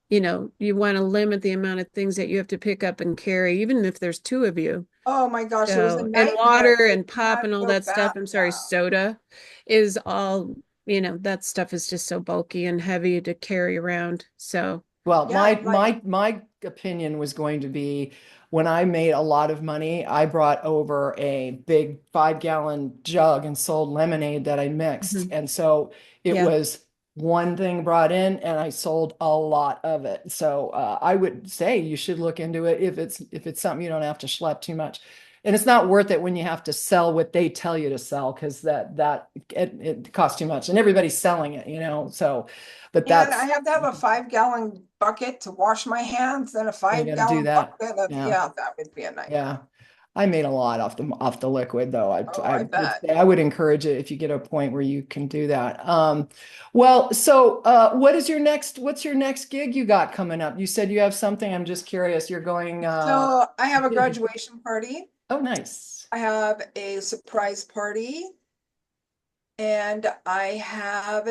Speaker 3: You know, you want to limit the amount of things that you have to pick up and carry, even if there's two of you.
Speaker 2: Oh my gosh, it was a
Speaker 3: So, and
Speaker 2: nightmare.
Speaker 3: water
Speaker 2: They
Speaker 3: and pop
Speaker 2: had
Speaker 3: and
Speaker 2: to
Speaker 3: all
Speaker 2: go
Speaker 3: that stuff,
Speaker 2: back.
Speaker 3: I'm sorry,
Speaker 2: Yeah.
Speaker 3: soda is all, you know, that stuff is just so bulky and heavy to carry around. So,
Speaker 1: well,
Speaker 2: Yeah, like
Speaker 1: my opinion was going to be when I made a lot of money, I brought over a big 5-gallon jug and sold lemonade that I mixed.
Speaker 3: mhm.
Speaker 1: And so it
Speaker 3: Yeah.
Speaker 1: was one thing brought in and I sold a lot of it. So I would say you should look into it if it's something you don't have to schlep too much. And it's not worth it when you have to sell what they tell you to sell because it costs too much and everybody's selling it, you know. So, but
Speaker 2: And I
Speaker 1: that's
Speaker 2: have to have a 5-gallon bucket to wash my hands and a
Speaker 1: you got to do
Speaker 2: 5-gallon
Speaker 1: that.
Speaker 2: bucket of,
Speaker 1: Yeah.
Speaker 2: yeah, that would be a nightmare.
Speaker 1: Yeah. I made a lot off the liquid though.
Speaker 2: Oh, I bet.
Speaker 1: I would encourage it if you get a point where you can do that. Well, so what's your next gig you got coming up? You said you have something. I'm just curious. You're going
Speaker 2: So I have a graduation party.
Speaker 1: oh nice.
Speaker 2: I have a surprise party. And I have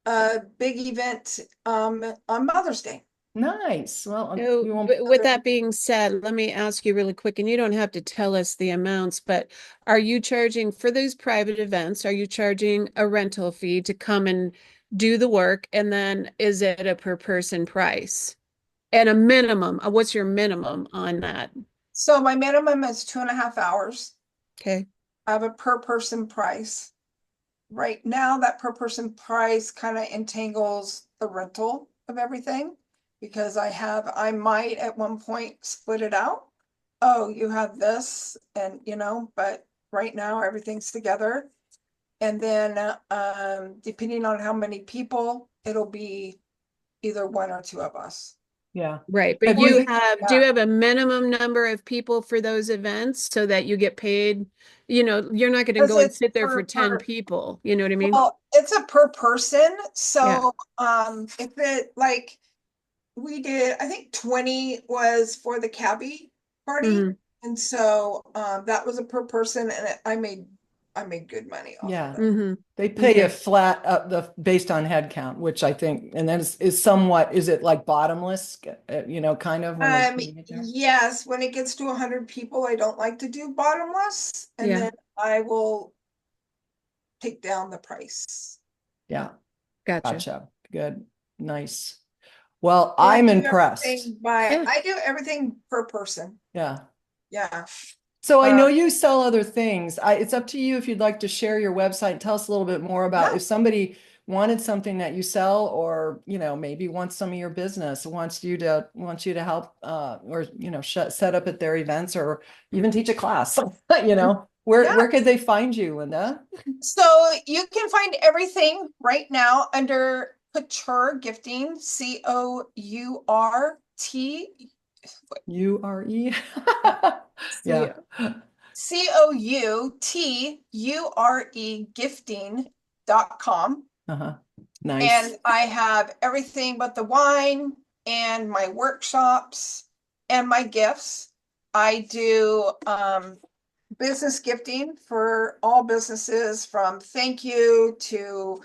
Speaker 2: a big event on Mother's Day.
Speaker 1: Nice. Well,
Speaker 3: So,
Speaker 1: you won't
Speaker 3: with that being said, let me ask you really quick, and you don't have to tell us the amounts, but are you charging for those private events? Are you charging a rental fee to come and do the work? And then is it a per person price? And a minimum, what's your minimum on that?
Speaker 2: So my minimum is 2.5 hours.
Speaker 3: Okay.
Speaker 2: I have a per person price. Right now, that per person price kind of entangles the rental of everything because I might at one point split it out. Oh, you have this and but right now everything's together. And then depending on how many people, it'll be either one or two of us.
Speaker 1: yeah.
Speaker 3: Right. But
Speaker 1: Have
Speaker 3: do
Speaker 1: you
Speaker 3: you have a minimum number of people for those events so that you get paid? You know, you're not going to
Speaker 2: Because
Speaker 3: go and
Speaker 2: it's
Speaker 3: sit there for 10 people. You know what I mean?
Speaker 2: well, it's a per person.
Speaker 3: Yeah.
Speaker 2: So if it like we did, I think 20 was for the cabbie party.
Speaker 3: Mhm.
Speaker 2: And so that was a per person, and I made good money off
Speaker 1: Yeah.
Speaker 2: of it.
Speaker 3: Mhm.
Speaker 1: They pay
Speaker 3: Mhm.
Speaker 1: a flat based on head count, which I think, and then is somewhat, is it like bottomless, kind of when you get there?
Speaker 2: Yes, when it gets to 100 people, I don't like to do bottomless, and
Speaker 3: Yeah.
Speaker 2: then I will take down the price.
Speaker 1: Yeah.
Speaker 3: Gotcha.
Speaker 1: Gotcha. Good. Nice. Well,
Speaker 2: So
Speaker 1: I'm
Speaker 2: do
Speaker 1: impressed.
Speaker 2: everything
Speaker 3: Yeah.
Speaker 2: I do everything per person.
Speaker 1: Yeah.
Speaker 2: Yeah.
Speaker 1: So I know you sell other things. It's up to you if you'd like to share your website. Tell us a little bit more about
Speaker 2: Yeah.
Speaker 1: if somebody wanted something that you sell, or maybe wants some of your business, wants you to help, or set up at their events, or even teach a class. Where
Speaker 2: Yeah.
Speaker 1: could they find you, Linda?
Speaker 2: So you can find everything right now under Couture Gifting, COURT,
Speaker 1: URE.
Speaker 3: Yeah.
Speaker 1: Yeah.
Speaker 2: COUTURE gifting.com.
Speaker 1: Uh-huh. Nice.
Speaker 2: And I have everything but the wine and my workshops and my gifts. I do business gifting for all businesses, from thank you to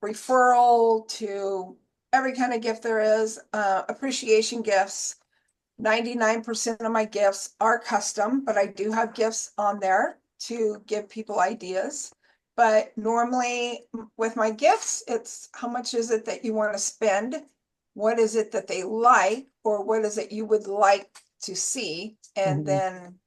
Speaker 2: referral to every kind of gift there is, appreciation gifts. 99% of my gifts are custom, but I do have gifts on there to give people ideas. But normally with my gifts, it's how much is it that you want to spend? What is it that they like? Or what is it you would like to see? And
Speaker 1: Mhm.
Speaker 2: then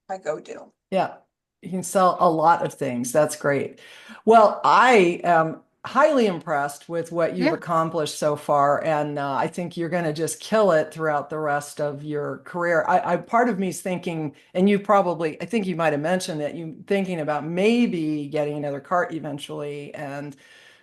Speaker 2: I go do.
Speaker 1: Yeah, you can sell a lot of things. That's great. Well, I am highly impressed with what you've
Speaker 3: Yeah.
Speaker 1: accomplished so far, and I think you're going to just kill it throughout the rest of your career. Part of me is thinking, and I think you might have mentioned that you thinking about maybe getting another cart eventually, and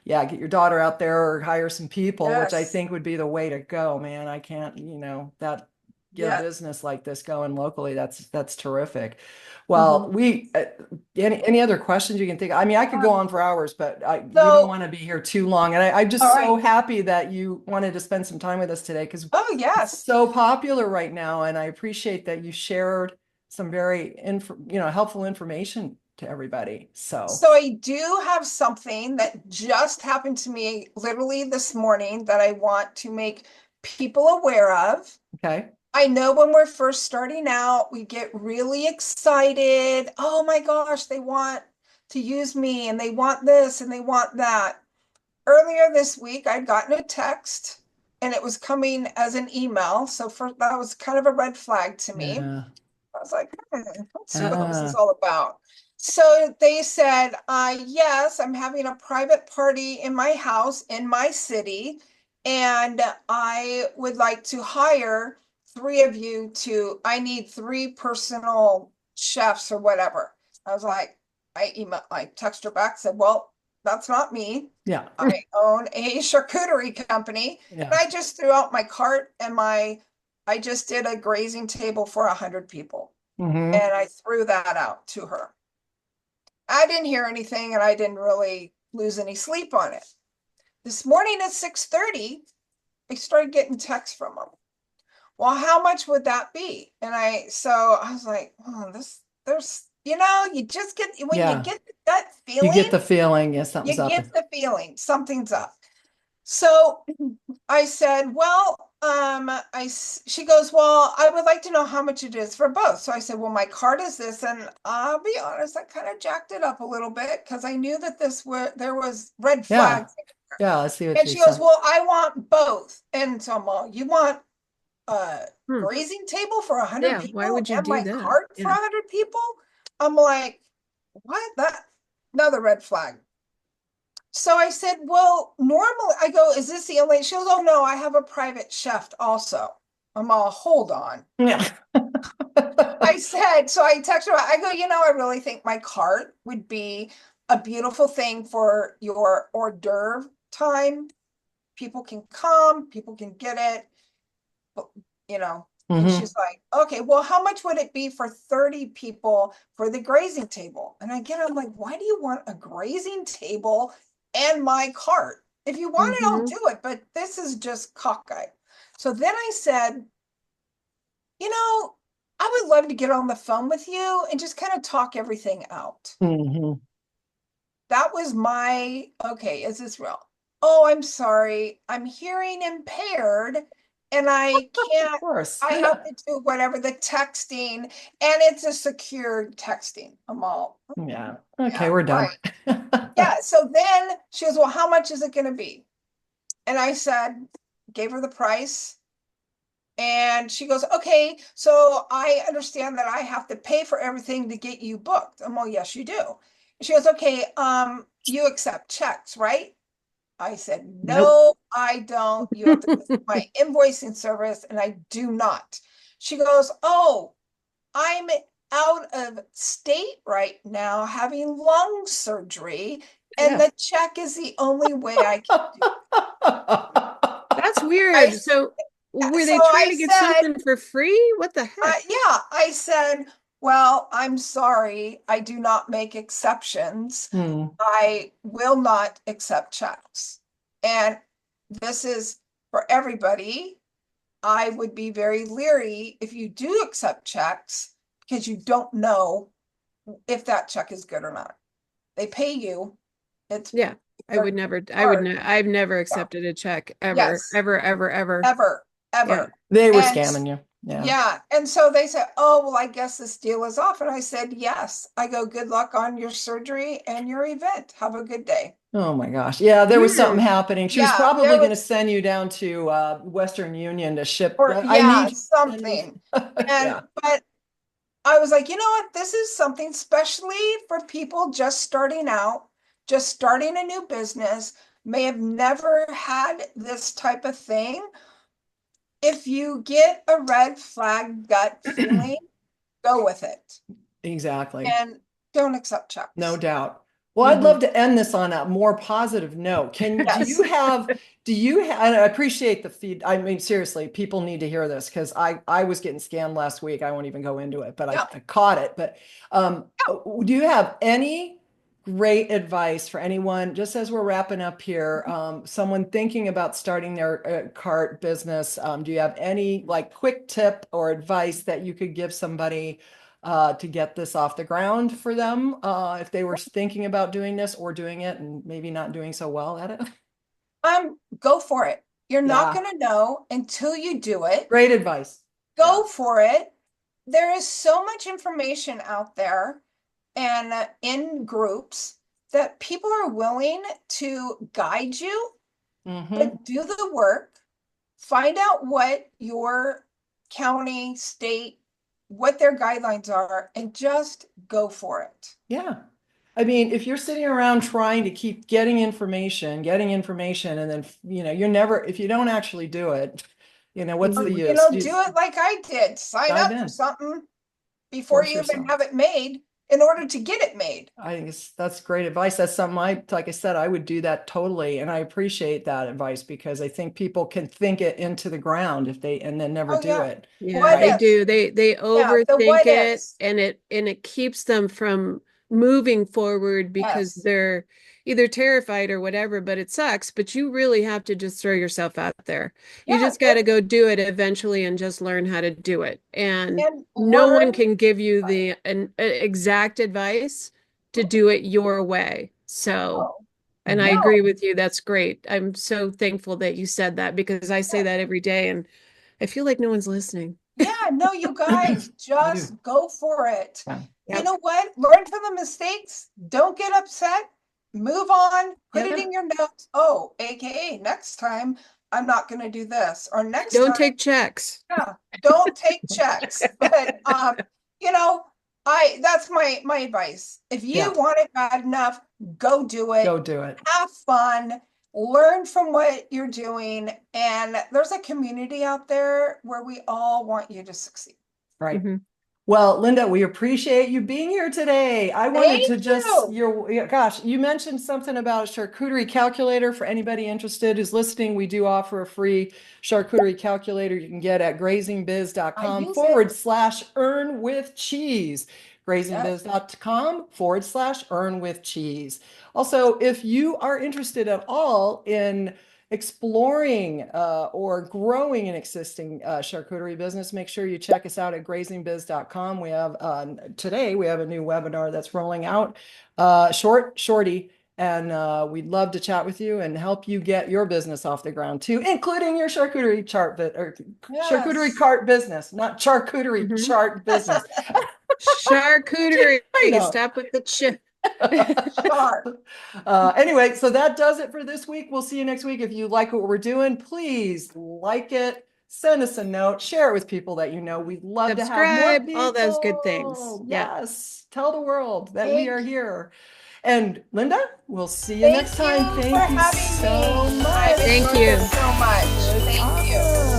Speaker 1: yeah, get your daughter out there or hire some people, which I
Speaker 2: Yes.
Speaker 1: think would be the way to go, man. I can't, get a
Speaker 2: Yeah.
Speaker 1: business like this going locally. That's terrific.
Speaker 3: Mm-hmm.
Speaker 1: Well, any other questions you can think? I mean, I could go on for hours, but we don't want to be here too long. And I'm just
Speaker 2: All
Speaker 1: so
Speaker 2: right.
Speaker 1: happy that you wanted to spend some time with us today, because
Speaker 2: Oh,
Speaker 1: it's
Speaker 2: yes.
Speaker 1: so popular right now. And I appreciate that you shared some very helpful information to everybody. So
Speaker 2: So I do have something that just happened to me literally this morning that I want to make people aware of.
Speaker 1: okay.
Speaker 2: I know when we're first starting out, we get really excited. Oh my gosh, they want to use me and they want this and they want that. Earlier this week, I'd gotten a text and it was coming as an email. So that was kind of a red flag to me.
Speaker 1: Yeah.
Speaker 2: I was like, let's see what this is all about. So they said, yes, I'm having a private party in my house in my city, and I would like to hire 3 of you I need 3 personal chefs or whatever. I was like, I text her back, said, well, that's not me.
Speaker 1: Yeah.
Speaker 2: I own a charcuterie company.
Speaker 1: Yeah.
Speaker 2: And I just threw out my cart and I just did a grazing table for 100 people.
Speaker 1: Mhm.
Speaker 2: And I threw that out to her. I didn't hear anything and I didn't really lose any sleep on it. This morning at 6:30, I started getting texts from them. Well, how much would that be? So I was like, oh, you just get, when
Speaker 1: Yeah.
Speaker 2: you get that
Speaker 1: You
Speaker 2: feeling,
Speaker 1: get the feeling, yeah, something's
Speaker 2: you
Speaker 1: up.
Speaker 2: get the feeling something's up. So I said, well, she goes, well, I would like to know how much it is for both. So I said, well, my card is this. And I'll be honest, I kind of jacked it up a little bit because I knew that there was red flags.
Speaker 1: Yeah, I see what
Speaker 2: And
Speaker 1: you
Speaker 2: she goes,
Speaker 1: said.
Speaker 2: well, I want both. And so I'm all, you want a
Speaker 3: Hmm.
Speaker 2: grazing table for 100
Speaker 3: Yeah,
Speaker 2: people
Speaker 3: why would you
Speaker 2: and
Speaker 3: do
Speaker 2: my
Speaker 3: that?
Speaker 2: cart for
Speaker 3: Yeah.
Speaker 2: 100 people? I'm like, what? Another red flag. So I said, well, normally I go, is this the only? She goes, oh no, I have a private chef also. I'm all, hold on.
Speaker 1: Yeah.
Speaker 2: I said, so I texted her, I go, I really think my cart would be a beautiful thing for your hors d'oeuvre time. People can come, people can get it, but, and
Speaker 1: Mhm.
Speaker 2: she's like, okay, well, how much would it be for 30 people for the grazing table? And I'm like, why do you want a grazing table and my cart? If you want it, I'll
Speaker 3: Mhm.
Speaker 2: do it, but this is just cockeyed. So then I said, you know, I would love to get on the phone with you and just kind of talk everything out.
Speaker 1: Mhm.
Speaker 2: That was my, okay, is this real? Oh, I'm sorry. I'm hearing impaired and I
Speaker 1: Of
Speaker 2: can't,
Speaker 1: course.
Speaker 2: I have to do whatever the texting, and it's a secured texting. I'm all,
Speaker 1: Yeah. Okay,
Speaker 2: yeah,
Speaker 1: we're done.
Speaker 2: right. Yeah. So then she goes, well, how much is it going to be? And I said, gave her the price. And she goes, okay, so I understand that I have to pay for everything to get you booked. I'm all, yes, you do. And she goes, okay, you accept checks, right? I said,
Speaker 1: Nope.
Speaker 2: no, I don't. You have to go through my invoicing service, and I do not. She goes, oh, I'm out of state right now having lung surgery, and
Speaker 1: Yeah.
Speaker 2: the check is the only way I can do it.
Speaker 3: That's
Speaker 2: I,
Speaker 3: weird. So were
Speaker 2: so
Speaker 3: they trying
Speaker 2: I
Speaker 3: to get
Speaker 2: said,
Speaker 3: something for free? What the heck?
Speaker 2: yeah, I said, well, I'm sorry, I do not make exceptions.
Speaker 1: Hmm.
Speaker 2: I will not accept checks. And this is for everybody. I would be very leery if you do accept checks because you don't know if that check is good or not. They pay you. It's
Speaker 3: Yeah, I would never,
Speaker 2: hard.
Speaker 3: I've never accepted a check ever,
Speaker 2: Yes,
Speaker 3: ever, ever, ever.
Speaker 2: ever,
Speaker 3: Yeah.
Speaker 2: ever.
Speaker 1: They were
Speaker 2: And
Speaker 1: scamming you. Yeah.
Speaker 2: yeah. And so they said, oh, well, I guess this deal is off. And I said, yes. I go, good luck on your surgery and your event. Have a good day.
Speaker 1: Oh my gosh. Yeah, there was something
Speaker 3: Weird.
Speaker 1: happening. She was
Speaker 2: Yeah,
Speaker 1: probably
Speaker 2: there
Speaker 1: going to
Speaker 2: was,
Speaker 1: send you down to Western Union to ship.
Speaker 2: or
Speaker 1: I
Speaker 2: yeah,
Speaker 1: need you to send me.
Speaker 2: something. And,
Speaker 1: Yeah.
Speaker 2: but I was like, you know what? This is something, especially for people just starting out, just starting a new business, may have never had this type of thing. If you get a red flag gut feeling, go with it
Speaker 1: Exactly.
Speaker 2: and don't accept checks.
Speaker 1: No doubt. Well, I'd
Speaker 3: Mhm.
Speaker 1: love to end this on a more positive note.
Speaker 2: Yes.
Speaker 1: Do you have, and I appreciate the feed. I mean, seriously, people need to hear this because I was getting scammed last week. I won't even go into it, but
Speaker 2: Yeah.
Speaker 1: I caught it. But do you have any great advice for anyone, just as we're wrapping up here, someone thinking about starting their cart business? Do you have any like quick tip or advice that you could give somebody to get this off the ground for them if they were thinking about doing this or doing it and maybe not doing so well at it?
Speaker 2: Go for it. You're not
Speaker 1: Yeah,
Speaker 2: going to know until you do it.
Speaker 1: great advice.
Speaker 2: Go for it. There is so much information out there and in groups that people are willing to guide you,
Speaker 1: Hmm.
Speaker 2: but do the work. Find out what your county, state, what their guidelines are, and just go for it.
Speaker 1: Yeah. I mean, if you're sitting around trying to keep getting information, and then, you're never, if you don't actually do it, what's the
Speaker 2: You
Speaker 1: use?
Speaker 2: know, do it like I did. Sign
Speaker 1: Dive
Speaker 2: up for
Speaker 1: in,
Speaker 2: something before
Speaker 1: force
Speaker 2: you even
Speaker 1: yourself.
Speaker 2: have it made in order to get it made.
Speaker 1: I think that's great advice. That's something like I said, I would do that totally. And I appreciate that advice because I think people can think it into the ground and then never
Speaker 2: Oh,
Speaker 1: do
Speaker 2: yeah.
Speaker 1: it.
Speaker 3: Yeah,
Speaker 2: What
Speaker 3: they
Speaker 2: if?
Speaker 3: do. They
Speaker 2: Yeah, the
Speaker 3: overthink
Speaker 2: what
Speaker 3: it,
Speaker 2: ifs.
Speaker 3: and it keeps them from moving forward because
Speaker 2: Yes.
Speaker 3: they're either terrified or whatever, but it sucks. But you really have to just throw yourself out there. You
Speaker 2: Yeah,
Speaker 3: just got to go do it eventually and just learn how to do it. And
Speaker 2: and
Speaker 3: no one
Speaker 2: learn.
Speaker 3: can give you the exact advice to do it your way. So,
Speaker 2: No,
Speaker 3: and I
Speaker 1: Mhm.
Speaker 3: agree
Speaker 2: no.
Speaker 3: with you. That's great. I'm so thankful that you said that because I say
Speaker 2: Yeah.
Speaker 3: that every day and I feel like no one's listening.
Speaker 2: Yeah, no, you guys
Speaker 1: I do.
Speaker 2: just go for it.
Speaker 1: Yeah.
Speaker 2: You
Speaker 3: Yep.
Speaker 2: know what? Learn from the mistakes. Don't get upset. Move on. Put it
Speaker 1: Yeah.
Speaker 2: in your notes. Oh, AKA next time I'm not going to do this. Or next
Speaker 3: Don't
Speaker 2: time,
Speaker 3: take checks.
Speaker 2: yeah, don't take checks. But you know, that's my advice. If you
Speaker 1: Yeah.
Speaker 2: want it bad enough, go do it.
Speaker 1: Go do it.
Speaker 2: Have fun. Learn from what you're doing. And there's a community out there where we all want you to succeed.
Speaker 1: Right.
Speaker 3: Mhm.
Speaker 1: Well, Linda, we appreciate you being here today. I wanted to
Speaker 2: Thank
Speaker 1: just,
Speaker 2: you.
Speaker 1: gosh, you mentioned something about a charcuterie calculator for anybody interested who's listening. We do offer a free charcuterie calculator you can get at
Speaker 2: I
Speaker 1: grazingbiz.com
Speaker 2: use it.
Speaker 1: /earn with cheese.
Speaker 2: Yes.
Speaker 1: Grazingbiz.com /earn with cheese. Also, if you are interested at all in exploring or growing an existing charcuterie business, make sure you check us out at grazingbiz.com. We have today we have a new webinar that's rolling out, shorty, and we'd love to chat with you and help you get your business off the ground too, including your charcuterie chart or charcuterie cart business, not charcuterie chart business.
Speaker 3: Charcuterie.
Speaker 1: I know.
Speaker 3: Stop with the chip.
Speaker 1: Anyway, so that does it for this week. We'll see you next week. If you like what we're doing, please like it, send us a note, share it with people that you know. We'd love to have more people.
Speaker 3: All those good things.
Speaker 1: Yes, tell the world that we are here. And Linda, we'll see you next time. Thank you so much.
Speaker 3: Thank you
Speaker 2: so much. Thank you.